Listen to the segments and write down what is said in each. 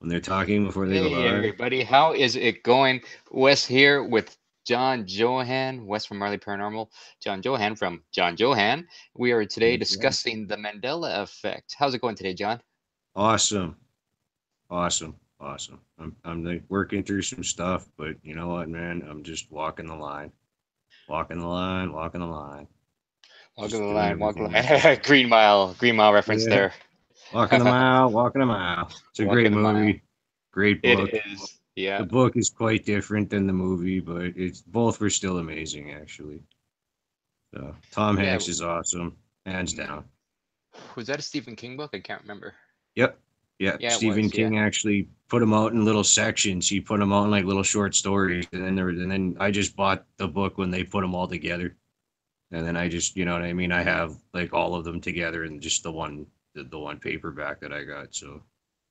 when they're talking before they go Hey live. everybody, how is it going? Wes here with John Johan, Wes from Marlee Paranormal, John Johan from John Johan. We are today Yes, sir. discussing the Mandela effect. How's it going today, John? Awesome, awesome, awesome. I'm like working through some stuff, but you know what, man? I'm just walking the line, walking the line, walking the line, Walking just the doing line, walking everything the I can. line. Green Mile reference Yeah, there. walking the mile, walking a mile. It's a great Walking the mile. movie, great It book. is, yeah. The book is quite different than the movie, but it's both were still amazing, actually. So Tom Yeah. Hanks is awesome, hands down. Was that a Stephen King book? I can't remember. Yep. Yeah. Yeah, it Stephen was, yeah. King actually put them out in little sections. He put them out in like little short stories, and then I just bought the book when they put them all together, and then I just, you know what I mean. I have like all of them together in just the one paperback that I got. So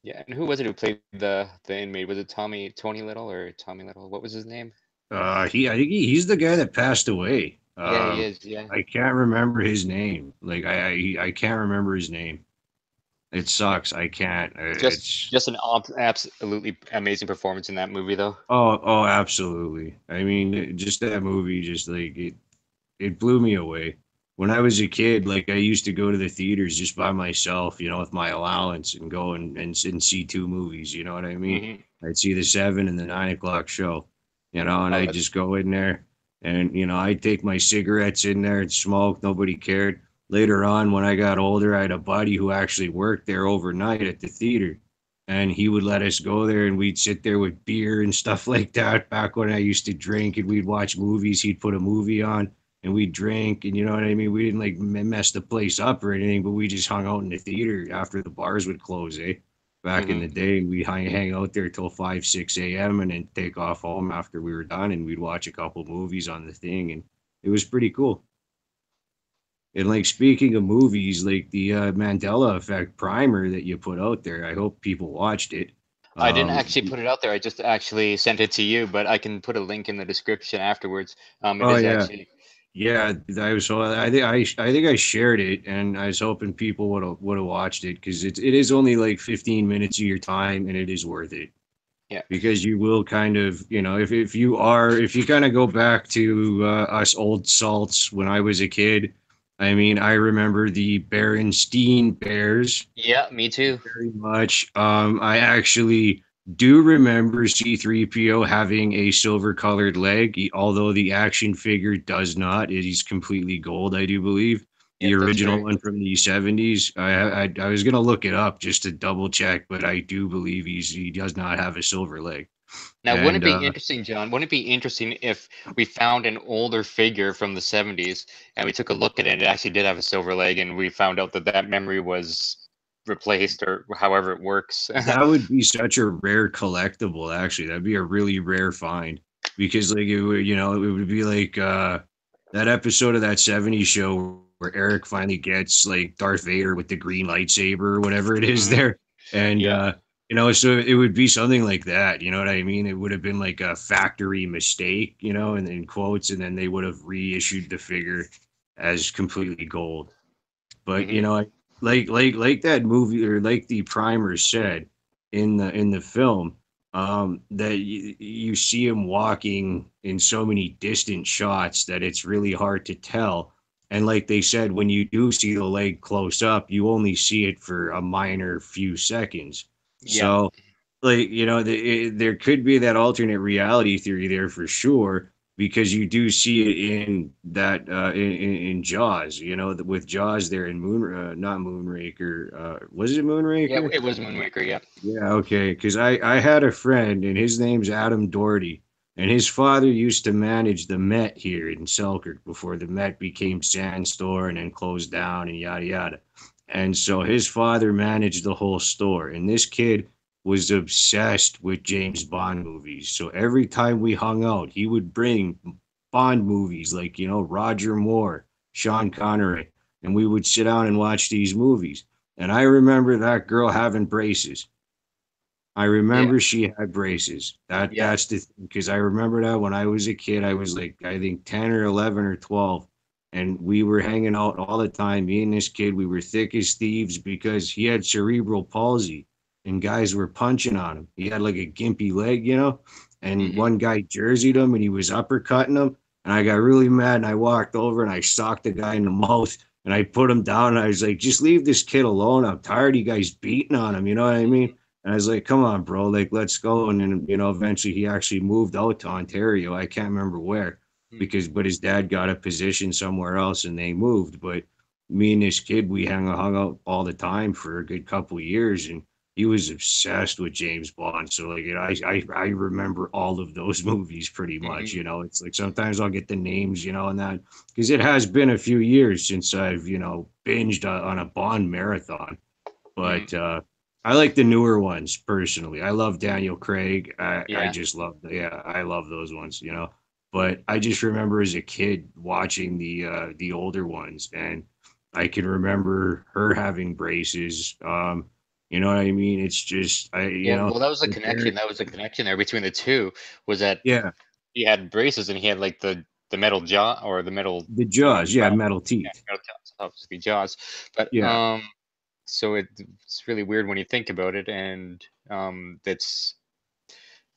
Yeah, and who was it who played the inmate? Was it Tony Little or Tommy Little? What was his name? I think he's the guy that passed away. Yeah, he is, yeah. I can't remember his name. Like I can't remember his name. It sucks. I can't. Just It's just an absolutely amazing performance in that movie, though. oh, absolutely. I mean, just that movie, just like it blew me away. When I was a kid, like I used to go to the theaters just by myself, you know, with my allowance and go and see two movies. You know what I mean? Hmm. I'd see the 7 and the 9 o'clock show, you know, and Oh, I'd that's just go in there and, you know, I'd take my cigarettes in there and smoke. Nobody cared. Later on, when I got older, I had a buddy who actually worked there overnight at the theater. And he would let us go there and we'd sit there with beer and stuff like that back when I used to drink and we'd watch movies. He'd put a movie on and we drink and you know what I mean. We didn't like mess the place up or anything, but we just hung out in the theater after the bars would close. Back in hmm the day, we hang out there till 5 6 a.m. and then take off home after we were done, and we'd watch a couple movies on the thing, and it was pretty cool. And like speaking of movies, like the Mandela Effect primer that you put out there, I hope people watched it. I didn't Um, actually put it out there. I just actually sent it to you, but I can put a link in the description afterwards. It oh is yeah, actually, yeah, I was. So I think I shared it, and I was hoping people would have watched it because it is only like 15 minutes of your time, and it is worth it yeah. because you will kind of if you kind of go back to us old salts when I was a kid. I mean, I remember the Berenstein Bears Yeah, me too. very much. I actually do remember C3PO having a silver colored leg, although the action figure does not. It is completely gold, I do believe. The Yep, that's original correct. one from the 70s. I was gonna look it up just to double check, but I do believe he does not have a silver leg. Now, wouldn't And it be interesting, John? Wouldn't it be interesting if we found an older figure from the 70s and we took a look at it? It actually did have a silver leg, and we found out that that memory was replaced or however it works. that would be such a rare collectible, actually. That'd be a really rare find because, like, it would, you know, it would be like that episode of that 70s show where Eric finally gets like Darth Vader with the green lightsaber or whatever it is Hmm. there. And, Yeah. you know, so it would be something like that. You know what I mean? It would have been like a factory mistake, you know, and in quotes, and then they would have reissued the figure as completely gold. But you Hmm. know, like that movie or like the primer said in the film, that you see him walking in so many distant shots that it's really hard to tell. And like they said, when you do see the leg close up, you only see it for a minor few seconds. Yeah. So like you know there could be that alternate reality theory there for sure because you do see it in that in Jaws, you know, with Jaws there in not Moonraker, was it Yeah, Moonraker? it was Moonraker. Yeah. Yeah, okay, because I had a friend and his name's Adam Doherty, and his father used to manage the Met here in Selkirk before the Met became Sandstore and then closed down and yada yada. And so his father managed the whole store, and this kid was obsessed with James Bond movies. So every time we hung out, he would bring Bond movies like, you know, Roger Moore, Sean Connery, and we would sit down and watch these movies. And I remember that girl having braces. I Yeah. remember she had braces. Yeah. That's the because I remember that when I was a kid, I was like I think 10 or 11 or 12, and we were hanging out all the time. Me and this kid, we were thick as thieves because he had cerebral palsy. and guys were punching on him. He had like a gimpy leg, and Hmm. one guy jerseyed him and he was uppercutting him. And I got really mad and I walked over and I socked the guy in the mouth and I put him down and I was like, just leave this kid alone. I'm tired of you guys beating on him. You know what I mean? And I was like, come on, bro, like let's go. And then, eventually he actually moved out to Ontario. I can't remember where but his dad got a position somewhere else and they moved. But me and this kid, we hung out all the time for a good couple of years, and he was obsessed with James Bond. So like, I remember all of those movies pretty much. Hmm. It's like sometimes I'll get the names, and that because it has been a few years since I've binged on a Bond marathon. But Hmm. I like the newer ones personally. I love Daniel Craig. I Yeah. just love, yeah, I love those ones. But I just remember as a kid watching the older ones, and I can remember her having braces. You know what I mean? It's just Well, that was a the connection. parent, That was a connection there between the two. Was that yeah, he had braces and he had like the metal jaw or the metal, the I don't know, jaws, yeah, metal, metal yeah, teeth, metal jaws, obviously jaws. But yeah. so it's really weird when you think about it, and that's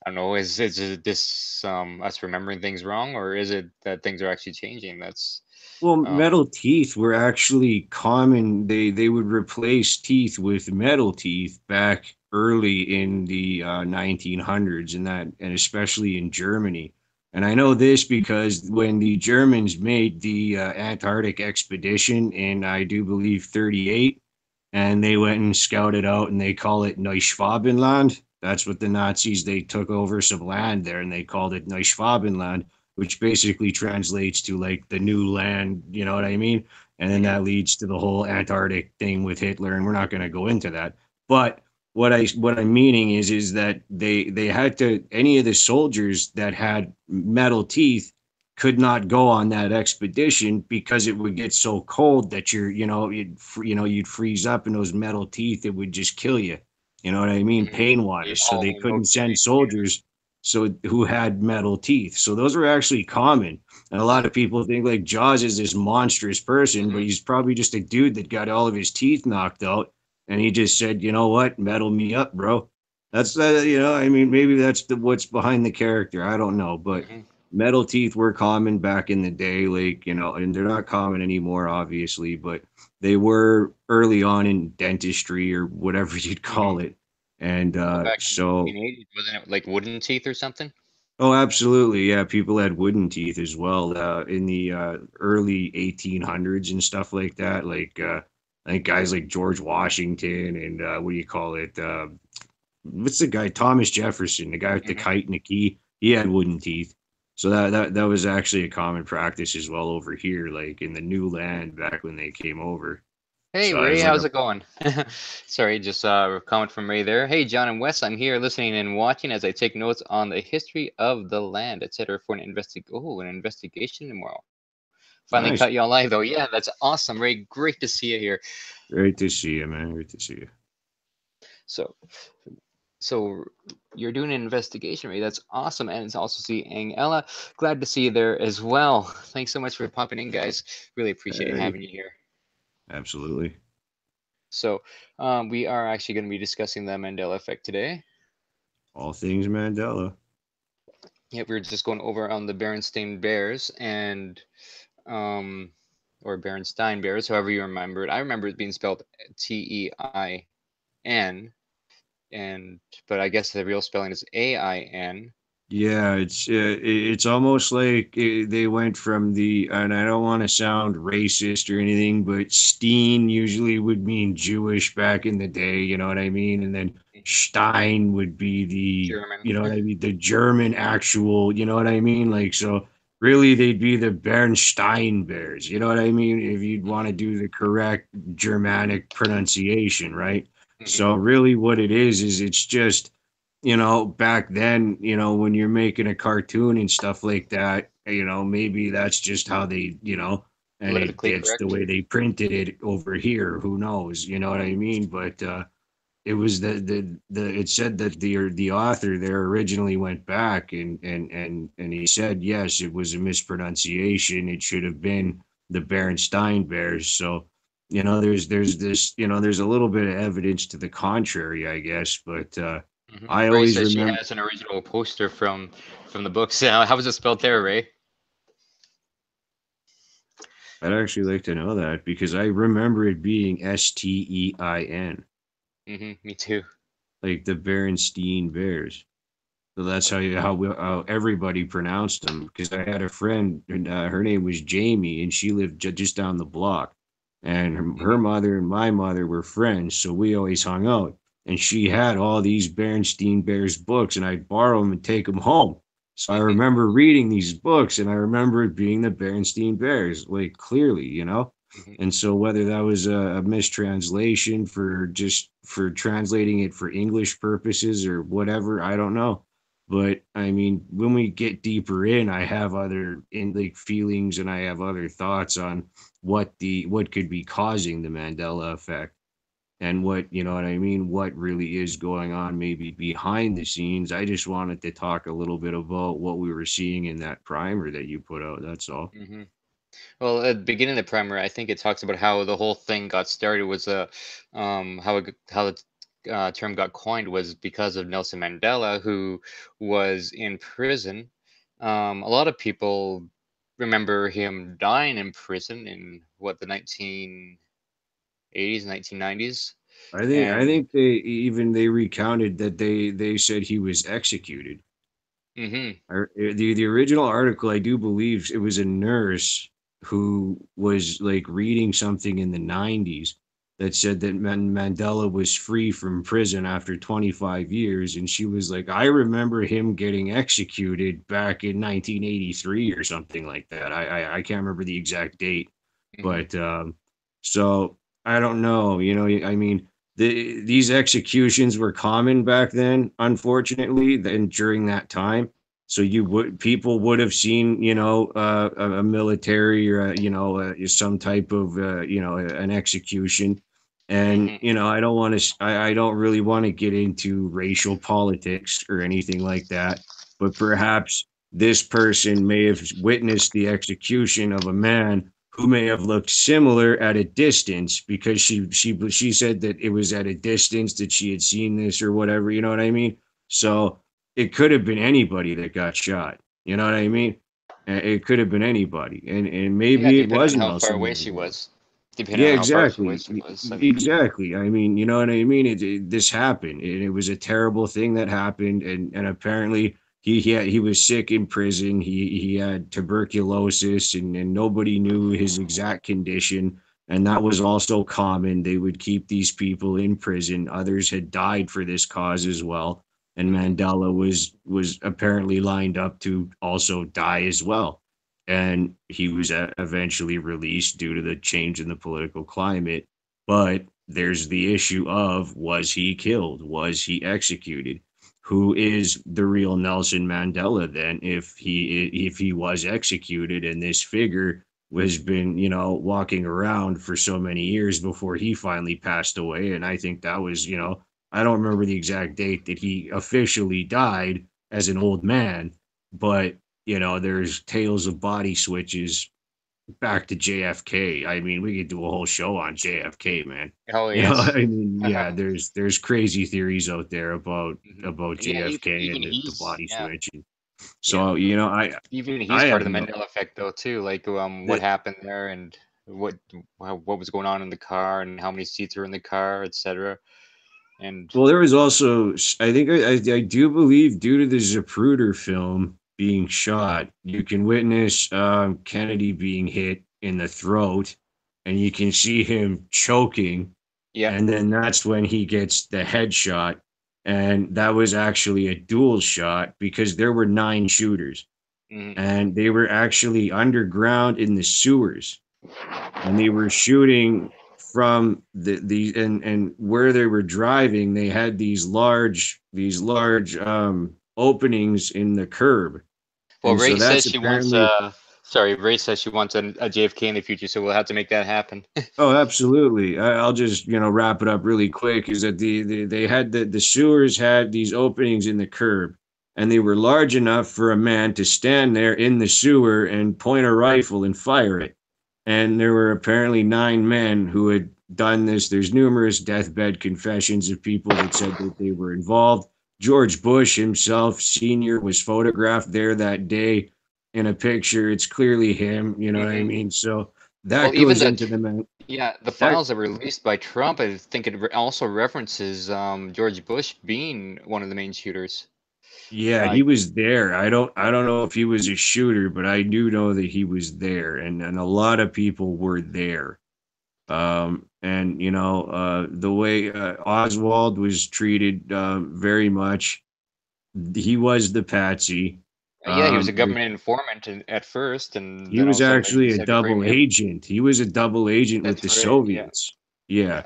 I don't know, is it this us remembering things wrong, or is it that things are actually changing? That's Well, um metal teeth were actually common. They would replace teeth with metal teeth back early in the 1900s, and especially in Germany. And I know this because when the Germans made the Antarctic expedition in, I do believe, 38, and they went and scouted out, and they call it Neuschwabenland. That's what the Nazis, they took over some land there, and they called it Neuschwabenland, which basically translates to like the new land, you know what I mean? And then mhm, that leads to the whole Antarctic thing with Hitler, and we're not going to go into that. But what I'm meaning is that they had to, any of the soldiers that had metal teeth could not go on that expedition because it would get so cold that you'd freeze up and those metal teeth, it would just kill you. You know what I mean? mhm. Pain Yeah, wise. So oh they no couldn't send kidding. soldiers who had metal teeth. So those were actually common. And a lot of people think like Jaws is this monstrous person, but Hmm. he's probably just a dude that got all of his teeth knocked out and he just said, you know what, metal me up, bro. That's I mean, maybe that's what's behind the character. I don't know, but Hmm. metal teeth were common back in the day, like, and they're not common anymore, obviously, but they were early on in dentistry or whatever you'd Hmm. call it. And Well, back in the so, 1880s, wasn't it like wooden teeth or something? oh, absolutely. Yeah, people had wooden teeth as well in the early 1800s and stuff like that. Like, I think guys like George Washington and what do you call it? What's the guy? Thomas Jefferson, the guy with the Hmm. kite and the key. He had wooden teeth. So that was actually a common practice as well over here, like in the new land back when they came over. Hey So I Ray, was like how's a it going? Sorry, just a comment from Ray there. Hey John and Wes, I'm here listening and watching as I take notes on the history of the land, etc. for an investigation tomorrow. Finally caught you nice. on live though. Yeah, that's awesome, Ray. Great to see you here. Great to see you, man. Great to see you. So so you're doing an investigation, Ray. That's awesome. And it's also seeing Ella. Glad to see you there as well. Thanks so much for popping in, guys. Really appreciate Hey, having you here. absolutely. So we are actually going to be discussing the Mandela effect today. All things Mandela. Yeah, we were just going over on the Berenstain Bears and um, or Berenstein Bears, however you remember it. I remember it being spelled Tein, and but I guess the real spelling is Ain. Yeah, it's almost like they went from and I don't want to sound racist or anything, but Steen usually would mean Jewish back in the day, you know what I mean? And then Stein would be German. you know what I mean, the German actual, you know what I mean? Like, so really they'd be the Bernstein Bears, you know what I mean? If you'd want to Hmm. do the correct Germanic pronunciation, right? Hmm. So really what it is it's just back then, when you're making a cartoon and stuff like that, maybe that's just how they, and Politically it's the correct. way they printed it over here. Who knows? You know what I mean? But it was it said that the author there originally went back and he said yes, it was a mispronunciation. It should have been the Berenstein Bears. So there's this, there's a little bit of evidence to the contrary, I guess, but I Ray always says she remember. has an original poster from the books. How was it spelled there, Ray? I'd actually like to know that because I remember it being Stein, Me too. like the Berenstein Bears. So that's how everybody pronounced them. Because I had a friend, and her name was Jamie, and she lived just down the block. And her Hmm mother and my mother were friends, so we always hung out. And she had all these Berenstein Bears books, and I'd borrow them and take them home. So I hmm remember reading these books, and I remember it being the Berenstein Bears, like clearly, hmm And so whether that was a mistranslation for just for translating it for English purposes or whatever, I don't know. But I mean, when we get deeper in, I have other in like feelings and I have other thoughts on what could be causing the Mandela effect and what, what I mean, what really is going on maybe behind the scenes. I just wanted to talk a little bit about what we were seeing in that primer that you put out. That's all. hmm Well, at the beginning of the primer, I think it talks about how the whole thing got started was how the term got coined was because of Nelson Mandela, who was in prison. A lot of people remember him dying in prison in what the 1980s, 1990s, I and think they recounted that they said he was executed. hmm The original article, I do believe it was a nurse who was like reading something in the 90s that said that Mandela was free from prison after 25 years. And she was like, I remember him getting executed back in 1983 or something like that. I can't remember the exact date, hmm but so I don't know. I mean, these executions were common back then, unfortunately, then during that time. So people would have seen, a military or some type of an execution, and hmm I don't want to, I don't really want to get into racial politics or anything like that, but perhaps this person may have witnessed the execution of a man who may have looked similar at a distance because she said that it was at a distance that she had seen this or whatever. You know what I mean? So it could have been anybody that got shot. You know what I mean? It could have been anybody, and Yeah, maybe it depending was on how far Nelson away she Mandela. was. Depending Yeah, on how far away exactly. she was. I mean, Exactly. I mean, you know what I mean? This happened, and it was a terrible thing that happened. And apparently, he was sick in prison. He had tuberculosis, and nobody knew his exact condition. And that was also common. They would keep these people in prison. Others had died for this cause as well. And hmm Mandela was apparently lined up to also die as well, and he was eventually released due to the change in the political climate. But there's the issue of, was he killed? Was he executed? Who is the real Nelson Mandela then if he was executed and this figure has been, walking around for so many years before he finally passed away? And I think that was, I don't remember the exact date that he officially died as an old man, but there's tales of body switches back to JFK. I mean, we could do a whole show on JFK, man. Oh yes. I mean, yeah, there's crazy theories out there about Yeah, JFK even and the he's body yeah, switch. And yeah. so, Even he's I part have of the no. Mandela effect though too. Like what The, happened there and what what was going on in the car and how many seats were in the car, etc. And well, there was also, I think, I do believe, due to the Zapruder film being shot, you can witness Kennedy being hit in the throat, and you can see him choking, yeah, and then that's when he gets the headshot, and that was actually a dual shot because there were 9 shooters, hmm and they were actually underground in the sewers, and they were shooting from and where they were driving, they had these large openings in the curb, well, and so Ray says that's she wants apparently. sorry, Ray says she wants a JFK in the future, so we'll have to make that happen. Oh, absolutely. I'll just, wrap it up really quick. Is that they had the sewers had these openings in the curb, and they were large enough for a man to stand there in the sewer and point a rifle and fire it. and there were apparently 9 men who had done this. There's numerous deathbed confessions of people that said that they were involved. George Bush himself, senior, was photographed there that day in a picture. It's clearly him. You know what I Hmm. mean? So Well, that even goes the into the man. yeah, the That files that were released by Trump, I think it also references George Bush being one of the main shooters. Yeah, Uh, he was there. I don't know if he was a shooter, but I do know that he was there, and a lot of people were there. And the way Oswald was treated, very much, he was the patsy. yeah, he was a The government informant at first, and He then all of was a sudden they actually a decided to frame double him. agent. He was a double agent with That's the right. Yeah. Soviets. Yeah. Yeah.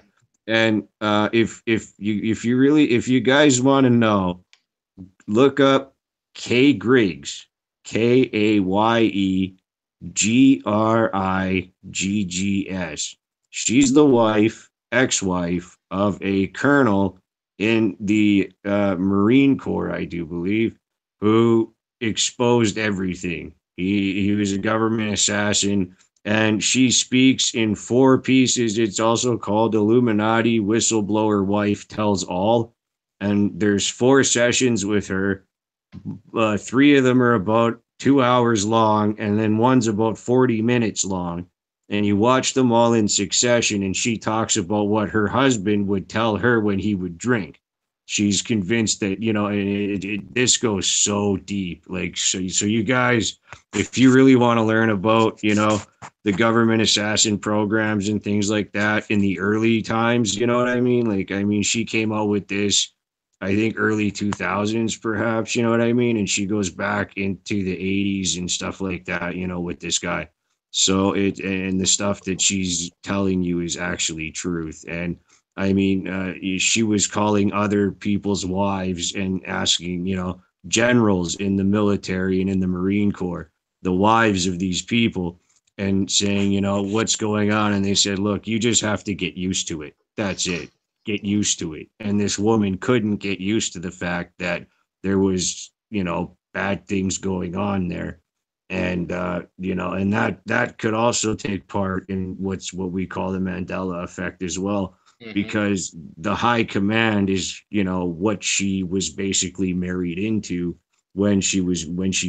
And if you guys want to know, look up Kay Griggs, Kayegriggss. She's the ex-wife of a colonel in the Marine Corps, I do believe, who exposed everything. He was a government assassin, and she speaks in 4 pieces. It's also called Illuminati Whistleblower Wife Tells All, and there's 4 sessions with her. 3 of them are about 2 hours long, and then one's about 40 minutes long. And you watch them all in succession, and she talks about what her husband would tell her when he would drink. She's convinced that, this goes so deep. Like, so you guys, if you really want to learn about, the government assassin programs and things like that in the early times, you know what I mean? Like, I mean, she came out with this, I think, early 2000s, perhaps, you know what I mean? And she goes back into the 80s and stuff like that, with this guy. So and the stuff that she's telling you is actually truth. And I mean, she was calling other people's wives and asking, generals in the military and in the Marine Corps, the wives of these people, and saying, what's going on. And they said, look, you just have to get used to it. That's it, get used to it. And this woman couldn't get used to the fact that there was, bad things going on there. And and that could also take part in what we call the Mandela effect as well, Hmm. because the high command is, what she was basically married into when she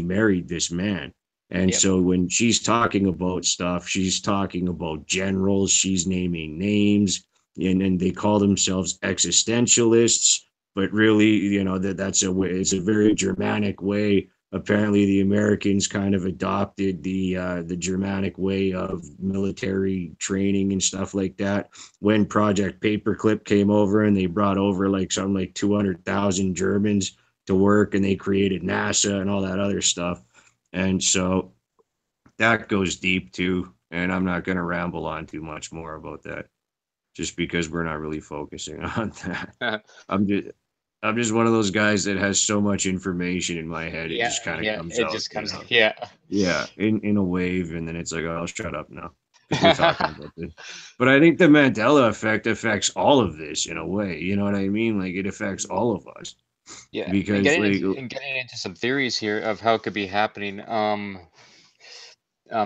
married this man. And Yep. so when she's talking about stuff, she's talking about generals, she's naming names, and they call themselves existentialists, but really, that's it's a very Germanic way. Apparently the Americans kind of adopted the Germanic way of military training and stuff like that when Project Paperclip came over, and they brought over like something like 200,000 Germans to work, and they created NASA and all that other stuff. And so that goes deep too, and I'm not going to ramble on too much more about that, just because we're not really focusing on that. I'm just I'm just one of those guys that has so much information in my head, it Yeah. just kind of Yeah. comes It out, just comes. Yeah. yeah, in a wave, and then it's like, oh, I'll shut up now because we're talking about this. But I think the Mandela effect affects all of this in a way. You know what I mean? Like, it affects all of us Yeah, and because, like, getting into some theories here of how it could be happening.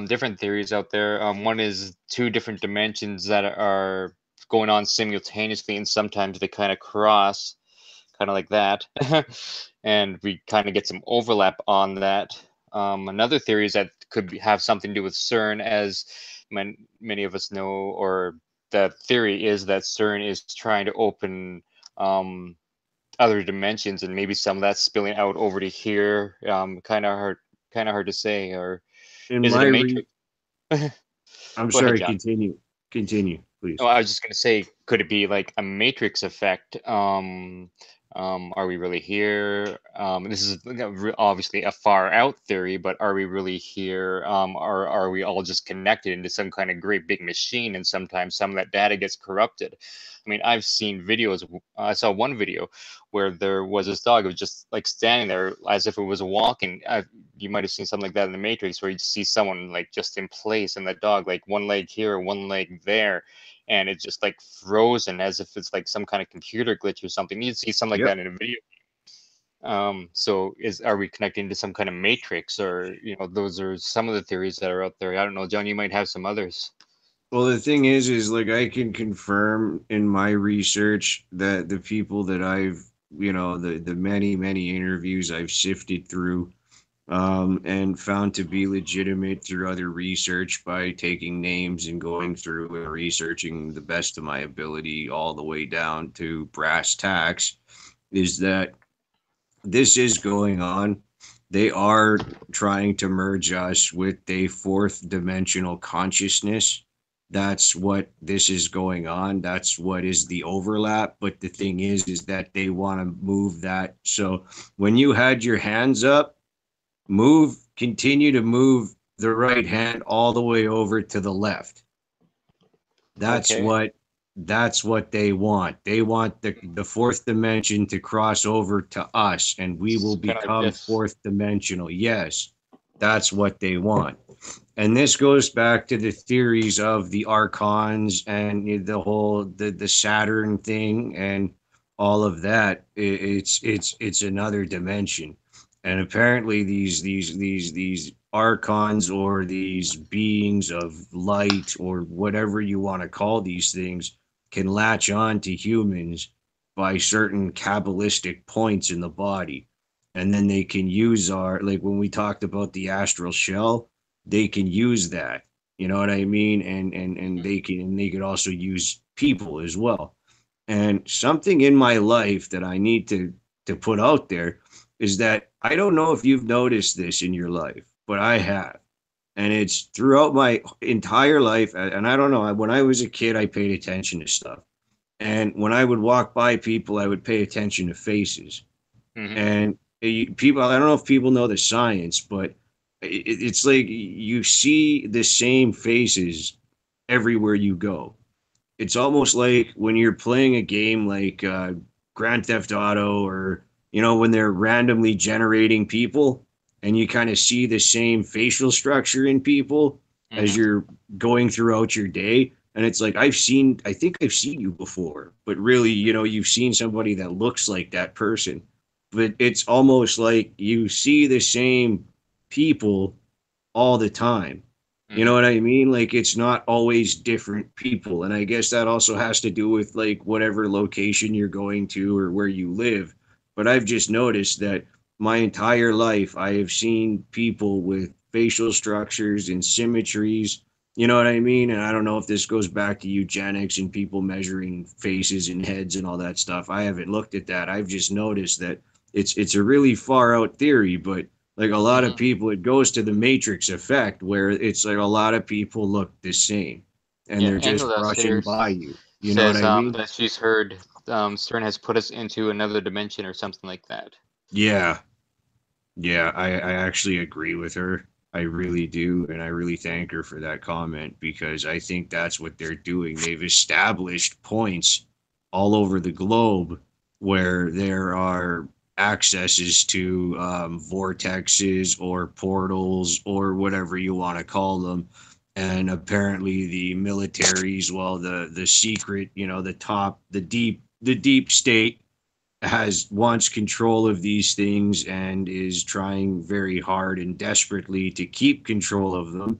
Different theories out there. One is two different dimensions that are going on simultaneously, and sometimes they kind of cross, kind of like that, and we kind of get some overlap on that. Another theory is that have something to do with CERN, as many of us know, or the theory is that CERN is trying to open um, other dimensions, and maybe some of that's spilling out over to here. Kind of hard to say. Or in is it my a re, matrix? I'm Go ahead, sorry, John. continue, Oh, please. I was just gonna say, could it be like a matrix effect? Are we really here? This is obviously a far out theory, but are we really here? Or are we all just connected into some kind of great big machine? And sometimes some of that data gets corrupted. I mean, I've seen videos. I saw one video where there was this dog. It was just like standing there as if it was walking. You might have seen something like that in the Matrix, where you see someone like just in place, and the dog like one leg here, one leg there, and it's just like frozen as if it's like some kind of computer glitch or something. You'd see something like Yep. that in a video. So are we connecting to some kind of matrix, or those are some of the theories that are out there. I don't know, John, you might have some others. Well, the thing is like I can confirm in my research that the people that I've, the many interviews I've sifted through, and found to be legitimate through other research by taking names and going through and researching the best of my ability all the way down to brass tacks, is that this is going on. They are trying to merge us with a fourth dimensional consciousness. That's what this is going on. That's what is the overlap. But the thing is that they want to move that. So when you had your hands up, continue to move the right hand all the way over to the left. That's Okay. what that's what they want. They want the fourth dimension to cross over to us and we will It's kind of like become this. fourth dimensional. Yes, that's what they want. And this goes back to the theories of the archons and the whole the Saturn thing and all of that. It's another dimension. And apparently these archons or these beings of light or whatever you want to call these things can latch on to humans by certain kabbalistic points in the body, and then they can use our, like when we talked about the astral shell, they can use that, you know what I mean, and they could also use people as well. And something in my life that I need to put out there is that I don't know if you've noticed this in your life, but I have. And it's throughout my entire life. And I don't know, when I was a kid, I paid attention to stuff. And when I would walk by people, I would pay attention to faces. Mm-hmm. And people, I don't know if people know the science, but it's like you see the same faces everywhere you go. It's almost like when you're playing a game like Grand Theft Auto, or when they're randomly generating people and you kind of see the same facial structure in people as Mm-hmm. you're going throughout your day. And it's like I think I've seen you before, but really, you've seen somebody that looks like that person. But it's almost like you see the same people all the time. You know Mm-hmm. what I mean? Like it's not always different people. And I guess that also has to do with like whatever location you're going to or where you live. But I've just noticed that my entire life I have seen people with facial structures and symmetries. You know what I mean? And I don't know if this goes back to eugenics and people measuring faces and heads and all that stuff. I haven't looked at that. I've just noticed that it's a really far out theory, but like a lot of Mm-hmm. people, it goes to the matrix effect where it's like a lot of people look the same and Yeah, they're just Angela brushing here by you. You know what says I mean? that she's heard Stern has put us into another dimension or something like that. Yeah. Yeah. I actually agree with her. I really do. And I really thank her for that comment because I think that's what they're doing. They've established points all over the globe where there are accesses to vortexes or portals or whatever you want to call them. And apparently the militaries, well, the secret, the deep state has wants control of these things and is trying very hard and desperately to keep control of them.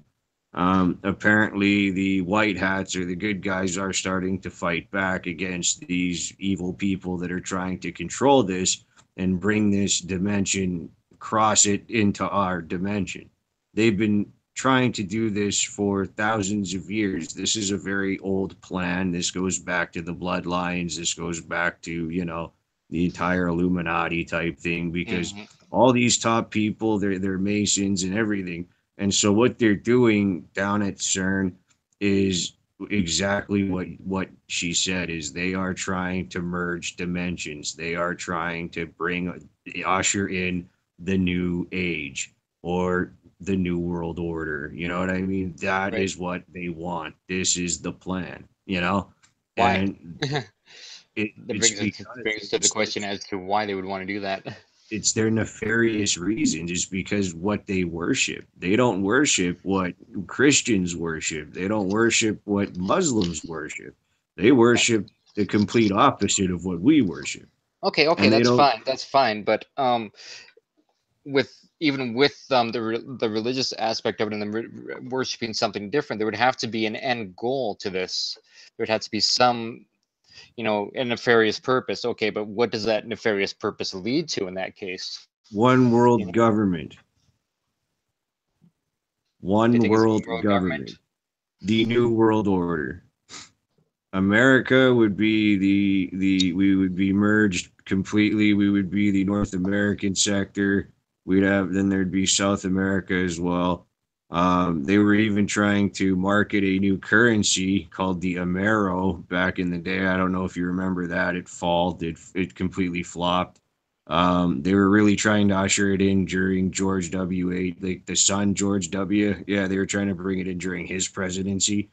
Apparently, the white hats or the good guys are starting to fight back against these evil people that are trying to control this and bring this dimension, cross it into our dimension. They've been trying to do this for thousands of years. This is a very old plan. This goes back to the bloodlines. This goes back to, the entire Illuminati type thing because Mm-hmm. all these top people, they're Masons and everything. And so what they're doing down at CERN is exactly what she said, is they are trying to merge dimensions. They are trying to usher in the new age or the new world order. You know what I mean? That Right. is what they want. This is the plan. Why? And That it's brings because us to the question as to why they would want to do that. it's their nefarious reasons, is because what they worship. They don't worship what Christians worship. They don't worship what Muslims worship. They worship the complete opposite of what we worship. Okay, okay, and they that's don't. fine. That's fine. But with even with the religious aspect of it and them worshiping something different, there would have to be an end goal to this. There would have to be some, a nefarious purpose. Okay, but what does that nefarious purpose lead to in that case? One You world know, government. do you One think it's one world world government. government? The new world order. America would be the we would be merged completely. We would be the North American sector. We'd have then there'd be South America as well. They were even trying to market a new currency called the Amero back in the day. I don't know if you remember that. It failed. It completely flopped. They were really trying to usher it in during George W. Like the son George W. Yeah, they were trying to bring it in during his presidency.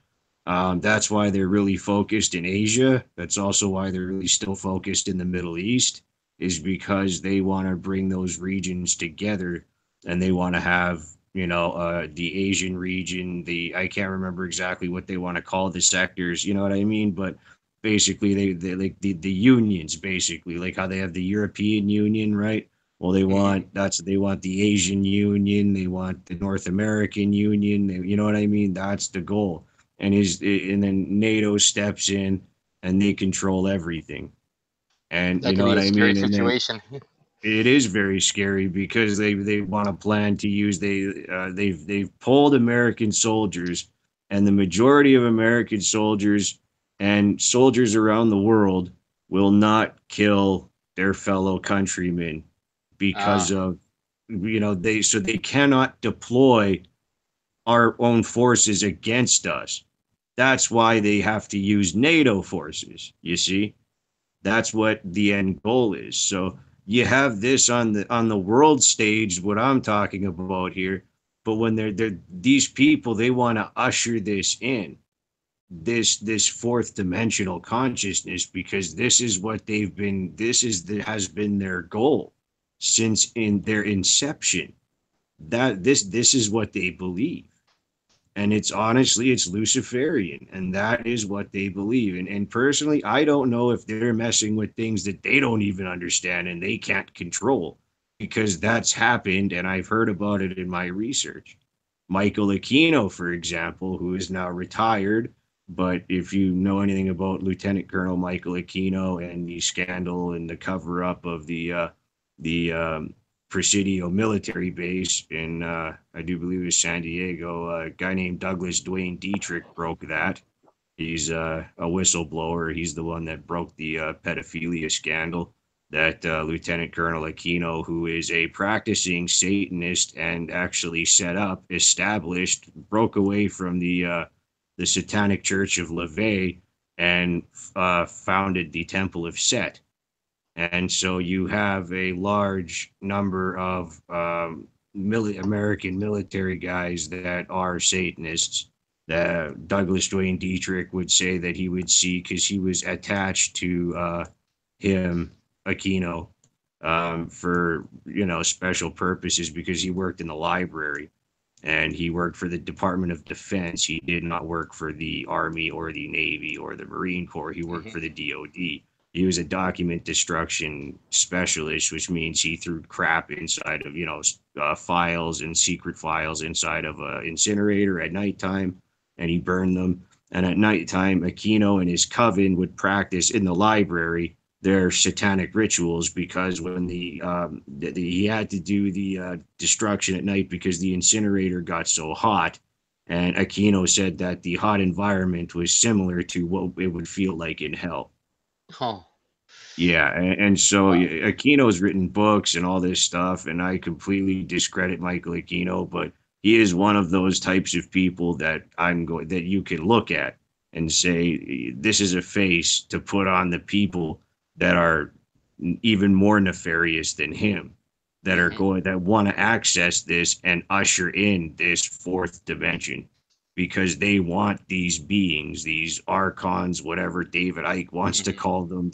That's why they're really focused in Asia. That's also why they're really still focused in the Middle East, is because they want to bring those regions together and they want to have, the Asian region, I can't remember exactly what they want to call the sectors, you know what I mean? But basically, they like the unions, basically, like how they have the European Union, right? Well, Hmm. they want the Asian Union, they want the North American Union, you know what I mean? That's the goal, and then NATO steps in and they control everything. And That you could know be what a I scary mean? And then situation. it is very scary because they want to plan to use they've pulled American soldiers, and the majority of American soldiers and soldiers around the world will not kill their fellow countrymen because Ah, of they cannot deploy our own forces against us. That's why they have to use NATO forces. You see, that's what the end goal is. So you have this on the world stage, what I'm talking about here. But when they're these people, they want to usher this in, this fourth dimensional consciousness, because this is what they've been. This is the has been their goal since in their inception. That this is what they believe, and it's honestly it's Luciferian, and that is what they believe. And personally, I don't know if they're messing with things that they don't even understand and they can't control, because that's happened and I've heard about it in my research. Michael Aquino, for example, who is now retired, but if you know anything about Lieutenant Colonel Michael Aquino and the scandal and the cover up of the Presidio military base in, I do believe it was San Diego. A guy named Douglas Dwayne Dietrich broke that. He's a whistleblower. He's the one that broke the pedophilia scandal. That Lieutenant Colonel Aquino, who is a practicing Satanist and actually established, broke away from the Satanic Church of LaVey and founded the Temple of Set. And so you have a large number of American military guys that are Satanists. Douglas Dwayne Dietrich would say that he would see, because he was attached to him, Aquino, for special purposes, because he worked in the library and he worked for the Department of Defense. He did not work for the Army or the Navy or the Marine Corps. He worked hmm. for the DoD. He was a document destruction specialist, which means he threw crap inside of files and secret files inside of a incinerator at nighttime, and he burned them. And at nighttime, Aquino and his coven would practice in the library their satanic rituals, because when he had to do the destruction at night because the incinerator got so hot, and Aquino said that the hot environment was similar to what it would feel like in hell. Oh, Yeah, and so wow. Aquino's written books and all this stuff, and I completely discredit Michael Aquino, but he is one of those types of people that that you can look at and say this is a face to put on the people that are even more nefarious than him, Hmm. that want to access this and usher in this fourth dimension, because they want these beings, these archons, whatever David Icke wants to Hmm. call them,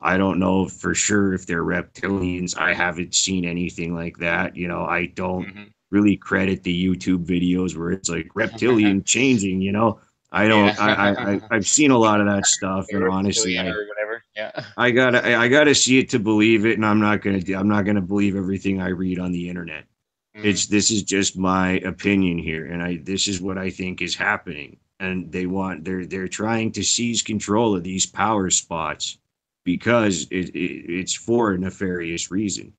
I don't know for sure if they're reptilians. I haven't seen anything like that. I don't Hmm. really credit the YouTube videos where it's like reptilian changing. I don't. Yeah. I've seen a lot of that stuff, A and honestly, reptilian I or whatever. Yeah. I gotta see it to believe it, and I'm not gonna believe everything I read on the internet. Hmm. This is just my opinion here, and I this is what I think is happening. And they're trying to seize control of these power spots because it's for a nefarious reason.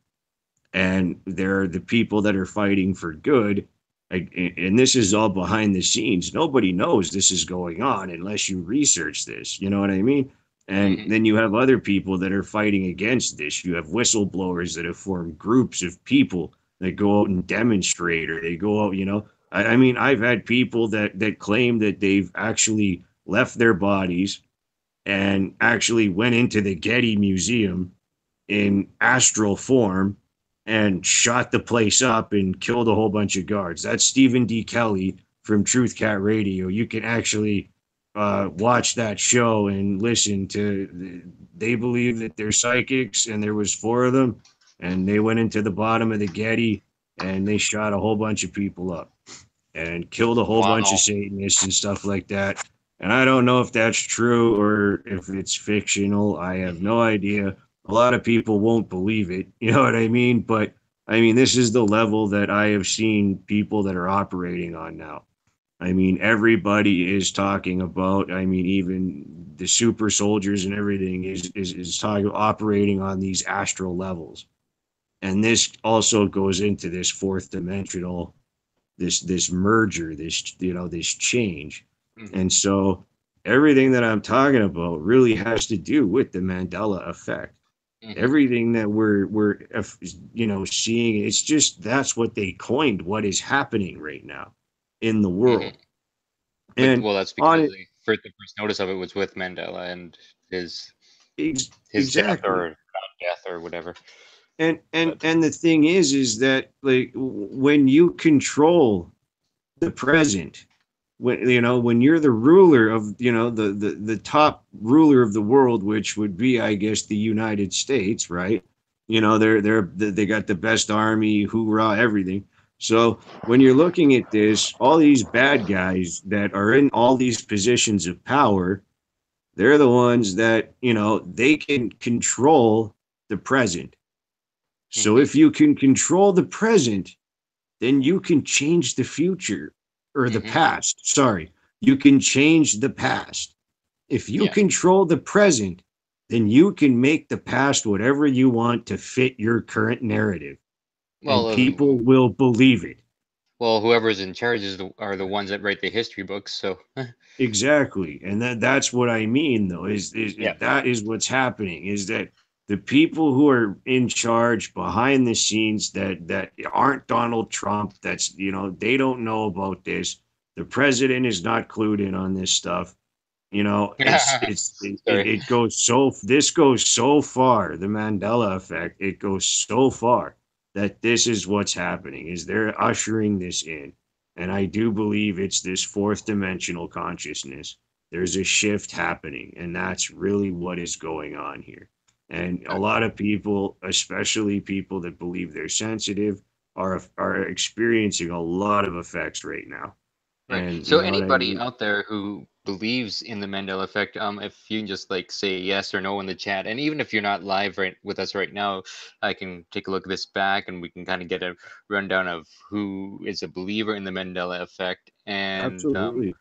And there are the people that are fighting for good, and this is all behind the scenes. Nobody knows this is going on unless you research this. You know what I mean? And Hmm. then you have other people that are fighting against this. You have whistleblowers that have formed groups of people that go out and demonstrate, or they go out. I mean, I've had people that claim that they've actually left their bodies and actually went into the Getty Museum in astral form and shot the place up and killed a whole bunch of guards. That's Stephen D. Kelly from Truth Cat Radio. You can actually watch that show and listen to. They believe that they're psychics, and there was four of them, and they went into the bottom of the Getty and they shot a whole bunch of people up and killed a whole bunch of Wow. Satanists and stuff like that. And I don't know if that's true or if it's fictional. I have no idea. A lot of people won't believe it. You know what I mean? But I mean, this is the level that I have seen people that are operating on now. I mean, everybody is talking about. I mean, even the super soldiers and everything is talking operating on these astral levels, and this also goes into this fourth dimensional this merger, this change. Hmm. And so everything that I'm talking about really has to do with the Mandela effect. Hmm. Everything that we're seeing, it's just that's what they coined what is happening right now in the Hmm. world. But And well, that's on because it the first notice of it was with Mandela and his death exactly. or not death or whatever. And and But and the thing is that like when you control the present, when you're the ruler of the top ruler of the world, which would be, I guess, the United States, right? They got the best army, hoorah, everything. So when you're looking at this, all these bad guys that are in all these positions of power, they're the ones that they can control the present. So hmm. if you can control the present, then you can change the future or the Hmm. past. Sorry, you can change the past. If you Yeah. control the present, then you can make the past whatever you want to fit your current narrative, Well, and people will believe it. whoever's in charge are the ones that write the history books. So Exactly. And that's what I mean though, yeah. that is what's happening, is that the people who are in charge behind the scenes that aren't Donald Trump, they don't know about this. The president is not clued in on this stuff. Sorry. It goes so this goes so far, the Mandela effect, it goes so far that this is what's happening, is they're ushering this in. And I do believe it's this fourth dimensional consciousness. There's a shift happening, and that's really what is going on here. And a lot of people, especially people that believe they're sensitive, are experiencing a lot of effects right now. Right. And you So know what I anybody mean? out there who believes in the Mandela effect, if you can just like say yes or no in the chat, and even if you're not live right with us right now, I can take a look at this back, and we can kind of get a rundown of who is a believer in the Mandela effect, Absolutely.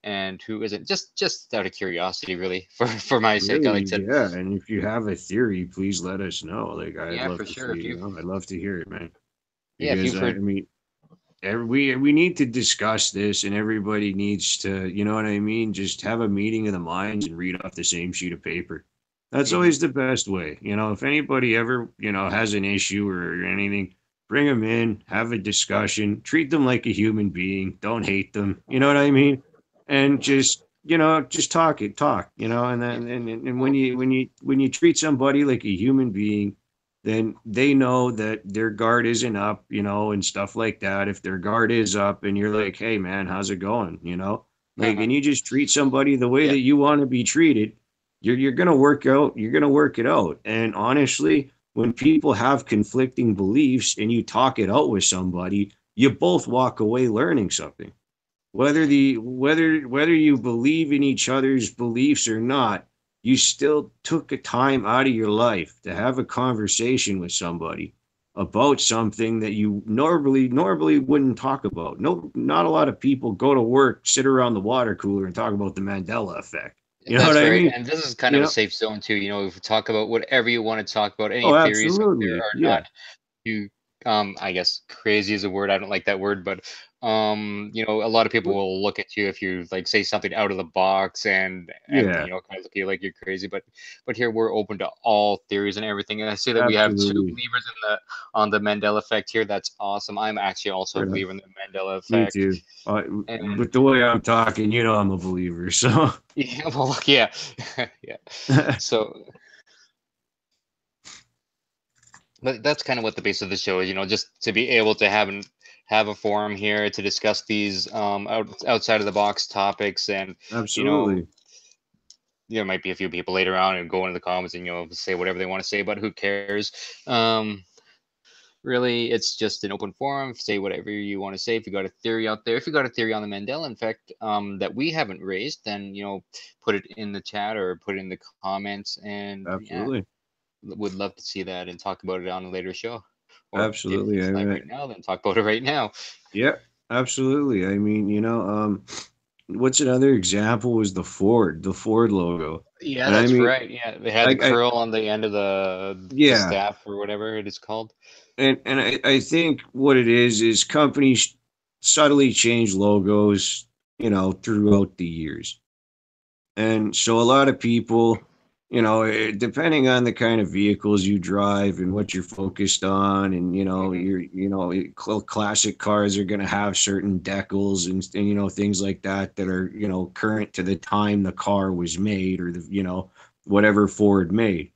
and who isn't. Just out of curiosity, really, for my sake, I Really, like to. yeah. And if you have a theory, please let us know. Like, I'd Yeah, love for to sure. see, I'd love to hear it, man. If Because you've I heard. mean, we need to discuss this, and everybody needs to, you know what I mean? Just have a meeting of the minds and read off the same sheet of paper. That's Hmm. always the best way. If anybody ever, has an issue or anything, bring them in, have a discussion, treat them like a human being. Don't hate them. You know what I mean? And just talk. And Yeah. then and when Well. you treat somebody like a human being, then they know that their guard isn't up, and stuff like that. If their guard is up and you're like, hey, man, how's it going? And you just treat somebody the way Yeah. that you want to be treated, you're going to work it out. And honestly, when people have conflicting beliefs and you talk it out with somebody, you both walk away learning something. Whether you believe in each other's beliefs or not, you still took a time out of your life to have a conversation with somebody about something that you normally wouldn't talk about. No, not a lot of people go to work, sit around the water cooler, and talk about the Mandela effect. You know what That's I right, mean? and this is kind You of a know? safe zone too. You know, if we talk about whatever you want to talk about, any Oh, theories out there absolutely. are Yeah, not too I guess crazy is a word. I don't like that word, but you know, a lot of people will look at you if you like say something out of the box and yeah, you know kind of look at you like you're crazy. But here we're open to all theories and everything. And I see that we have two absolutely. believers in the on the Mandela effect here. That's awesome. I'm actually also a Right on. believer in the Mandela Me effect. too. And With the way I'm talking, you know, I'm a believer. So, yeah, well, yeah, yeah. So but that's kind of what the base of the show is, you know, just to be able to have a forum here to discuss these outside of the box topics, and you know, absolutely. there might be a few people later on and go into the comments and you know say whatever they want to say, but who cares? Um, Really, it's just an open forum. Say whatever you want to say. If you got a theory out there, if you got a theory on the Mandela effect that we haven't raised, then you know, put it in the chat or put it in the comments, and yeah, Absolutely. would love to see that and talk about it on a later show. Or if Absolutely. it's not right now, then talk about it right now. Yeah, absolutely. I mean, what's another example was the Ford logo. Yeah, And I that's mean, right. Yeah, they had the I curl on the end of the yeah, staff or whatever it is called. and I think what it is companies subtly change logos, throughout the years. And so a lot of people, depending on the kind of vehicles you drive and what you're focused on, and Hmm. classic cars are going to have certain decals and things like that that are current to the time the car was made, or the whatever Ford made.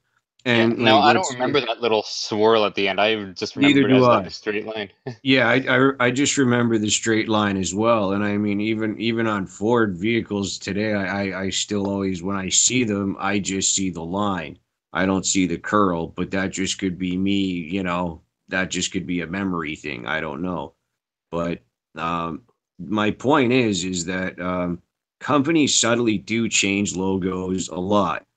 Yeah. And Now like I don't let's remember say, that little swirl at the end. I just neither remembered it do as like I. a straight line. Yeah, I just remember the straight line as well. And I mean, even on Ford vehicles today, I still always, when I see them, I just see the line. I don't see the curl, but that just could be me, that just could be a memory thing. I don't know. But my point is that companies subtly do change logos a lot.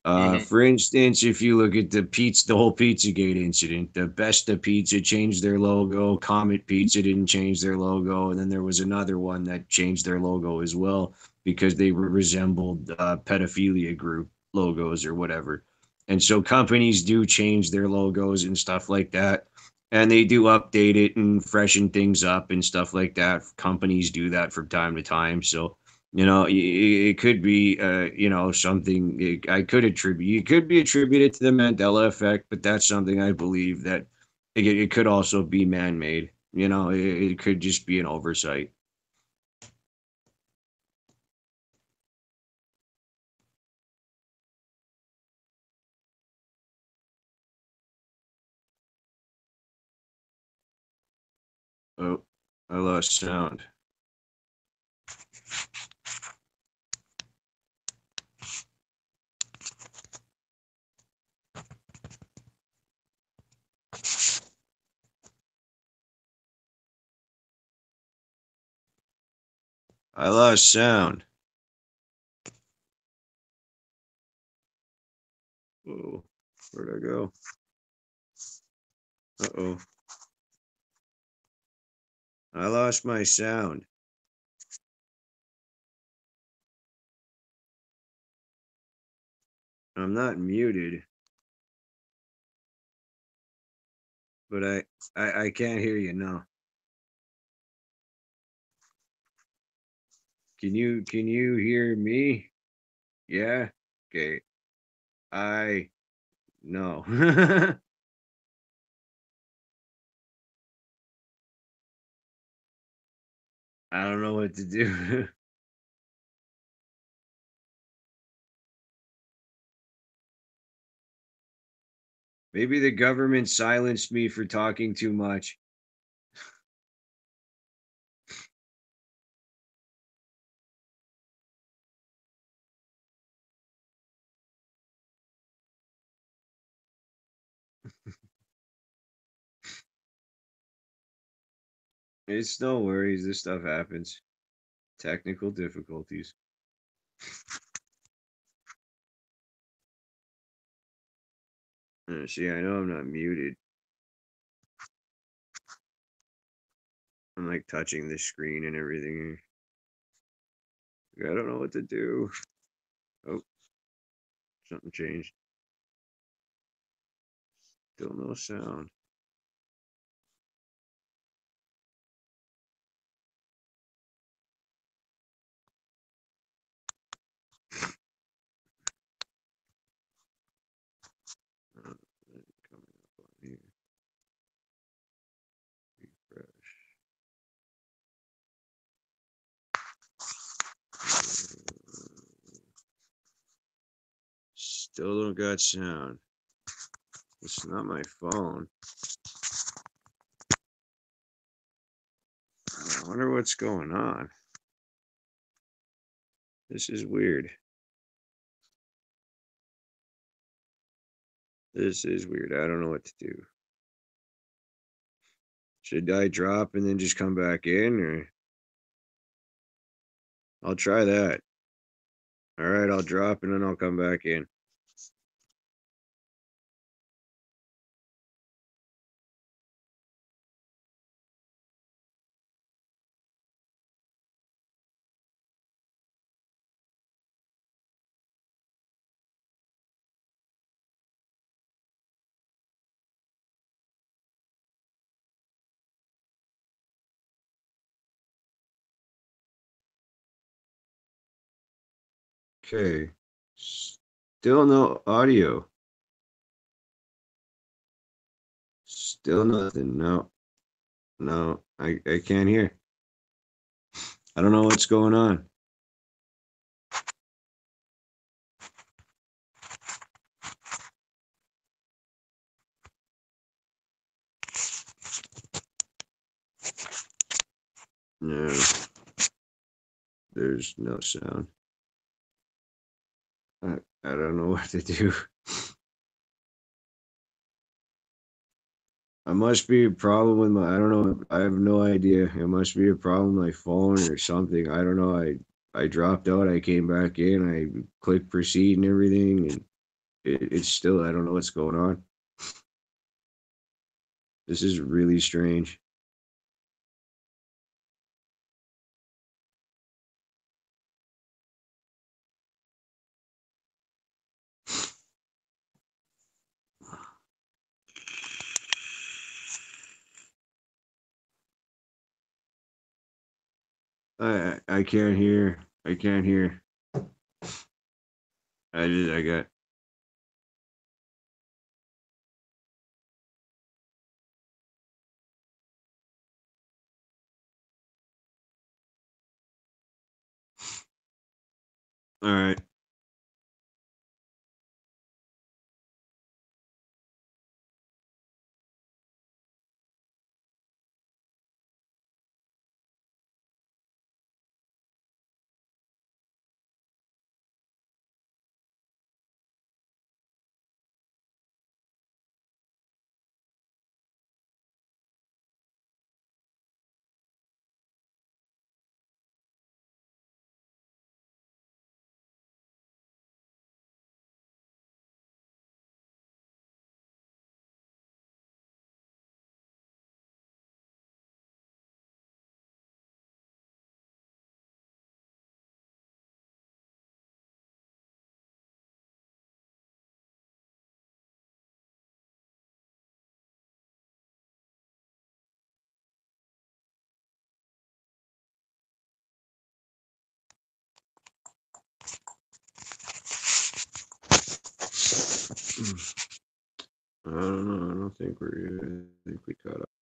Hmm. For instance, if you look at the whole Pizzagate incident, the Besta Pizza changed their logo, Comet Pizza didn't change their logo, and then there was another one that changed their logo as well because they resembled pedophilia group logos or whatever. And so companies do change their logos and stuff like that, and they do update it and freshen things up and stuff like that. Companies do that from time to time. So it could be, something I could attribute. It could be attributed to the Mandela effect, but that's something I believe that it could also be man-made. It could just be an oversight. Oh, I lost sound. I lost sound. Oh, where'd I go? Uh-oh. I lost my sound. I'm not muted, but I can't hear you now. Can you hear me? Yeah? Okay. I no. I don't know what to do. Maybe the government silenced me for talking too much. It's no worries. This stuff happens. Technical difficulties. See, I know I'm not muted. I'm like touching the screen and everything. I don't know what to do. Oh, something changed. Still no sound. Coming up on here. Refresh. Still don't got sound. It's not my phone. I wonder what's going on. This is weird. This is weird. I don't know what to do. Should I drop and then just come back in, or I'll try that. All right, I'll drop and then I'll come back in. Okay. Still no audio. Still nothing. No. No, I can't hear. I don't know what's going on. No, there's no sound. I don't know what to do. I must be a problem with my, I don't know. I have no idea. It must be a problem with my phone or something. I don't know. I dropped out. I came back in. I clicked proceed and everything, and it's still, I don't know what's going on. This is really strange. I can't hear. I can't hear. I got. All right. I don't know. I don't think we're. I think we cut off.